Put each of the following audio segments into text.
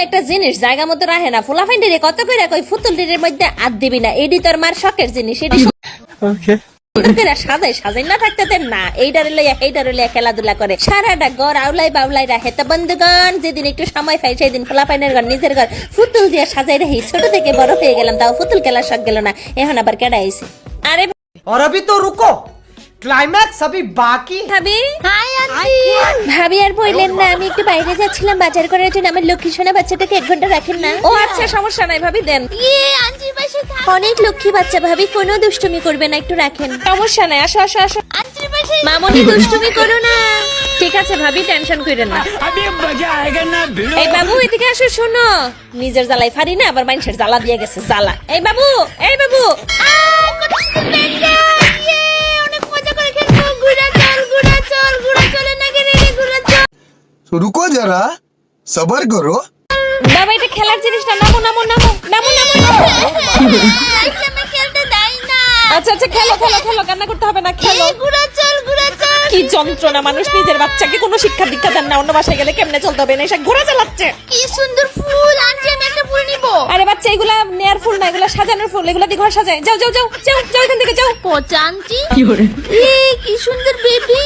একটা জিনিস জায়গা মতো রাখে না, ফুলাফাইন রে কত করে কই ফুতুল টিরের মধ্যে আর দিবি না, এডি তোর মার শখের জিনিস, এডি ওকে সাজাই না থাকতে দেন না, এইটারে লইয়া এইটারে লইয়া খেলাধুলা করে সারাটা ঘর আউলাই বাউলাই রাখে। তা বন্ধুগণ, যেদিন একটু সময় পাই সেদিন ফুলাফাইনের ঘর নিজের ঘর ফুতুল দিয়ে সাজাই রাখি। ছোট থেকে বড় হয়ে গেলাম, তাও ফুতুল খেলার শখ গেল না, এখন আবার কেডা আইছে। আরে और अभी तो रुको, क्लाइमैक्स अभी बाकी। ভাবি, হাই আন্টি। ভাবি আর বললেন না, আমি একটু বাইরে যাচ্ছিলাম বাজার করার জন্য, আমার লক্ষ্মী সোনা বাচ্চাটাকে 1 ঘন্টা রাখেন না। ও আচ্ছা, সমস্যা নাই ভাবি, দেন। আন্টির পাশে অনেক লক্ষ্মী বাচ্চা ভাবি, কোনো দুষ্টুমি করবে না, একটু রাখেন। সমস্যা নাই, আসো আসো আসো। আন্টির পাশে মামুনি দুষ্টুমি করো না। ঠিক আছে ভাবি, টেনশন কইরেন না। এই বাবু এদিকে আসো, শোনো, নিজের জ্বালাই ফারি না, আবার মানুষের জ্বালা দিয়ে গেছে জ্বালা। এই বাবু, এই বাবু, रुको जरा सबर करो। বাবা এটা খেলার জিনিস না, নামো নামো নামো নামো নামো নামো। আচ্ছা আচ্ছা, খেলো খেলো খেলো, কান্না করতে হবে না, খেলো। কি যন্ত্রণা, মানুষ নিজের বাচ্চাকে কোনো শিক্ষা দীক্ষা দেন না, অন্য বাসায় গেলে কেমনে চলতে হবে না, এসে ঘোরা চালাচ্ছে। কি সুন্দর ফুল, আন্টি আমি একটা ফুল নিব। আরে বাচ্চা, এগুলা নেয়ার ফুল না, এগুলা সাজানোর ফুল, এগুলা দিয়ে ঘর সাজায়। যাও যাও যাও যাও যাও, এখান থেকে যাও। পচা আন্টি, কি সুন্দর বেবি,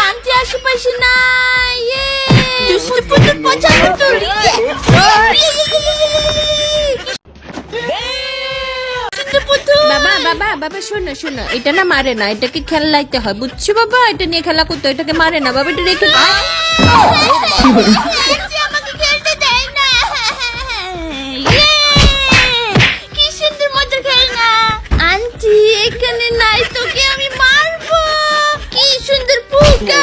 আন্টি আশেপাশে নাই। দুষ্টু পুতুল, পচা পুতুল। বাবা বাবা বাবা, শোনো শোনো, এটা না মারে না, এটাকে খেলাইতে হয়, বুঝছো বাবা, এটা নিয়ে খেলা করতে হয়, এটাকে মারে না বাবা, এটা রেখে আমাকে খেলতে দেয় না। কি সুন্দর মজা খেলনা। আন্টি এখানে নাই, তোকে আমি মারবো। কি সুন্দর পোকা,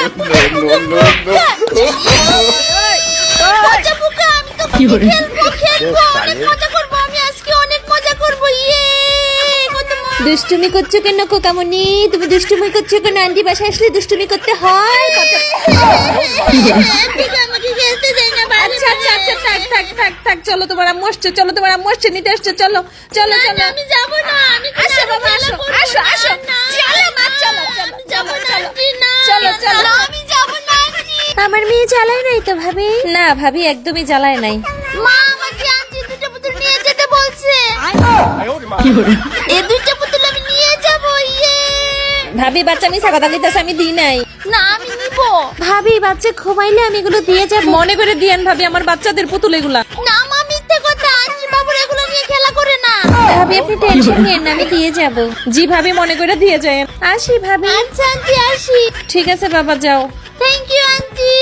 পচা পোকা, আমি তো খেলবো খেলবো, অনেক মজা করবো, আমি আজকে অনেক মজা করবো। দুষ্টুমি করছো কেন কোকামনি, তুমি দুষ্টুমি করছো কেন? আন্টি বাসায় আসলে দুষ্টুমি করতে হয়। আমাকে খেলতে দেয় না। আচ্ছা আচ্ছা আচ্ছা, থাক থাক থাক থাক, চলো তোমার আম্মু আসছে, চলো তোমার আম্মু আসছে, নিতে আসছে, চলো চলো চলো। আমি যাবো না, আমি আসো বাবা, আসো আসো আসো, চলো মা, চলো চলো চলো চলো চলো। আমি যাবো না আন্টি। আমার মেয়ে জ্বালায় নাই তো ভাবি? না ভাবি, একদমই জ্বালায় নাই। মা আমাকে আন্টি দুটো পুতুল নিয়ে যেতে বলছে। এই দুটো পুতুল আমি নিয়ে যাবো। ভাবি বাচ্চা মিছা কথা কইতাছে, আমি দিই নাই। না আমি নিবো। ভাবি বাচ্চা ঘুমাইলে আমি এগুলো দিয়ে যাব, মনে করে দিয়েন ভাবি, আমার বাচ্চাদের পুতুল এগুলা। না মা, মিথ্যে কথা, আন্টি বাবুর এগুলো নিয়ে খেলা করে না। ভাবি আপনি টেনশন নিয়েন না, আমি দিয়ে যাব। জি ভাবি, মনে করে দিয়ে যায়। আসি ভাবি। আচ্ছা আন্টি, আসি। ঠিক আছে বাবা, যাও। থ্যাংক ইউ আন্টি।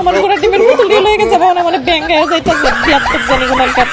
আমার ঘোড়া টিমের পুতুল দিয়ে লয়ে গেছে, মানে ব্যাঙ্গায় যাইতাছে, বিয়াত জানি কোন একটা।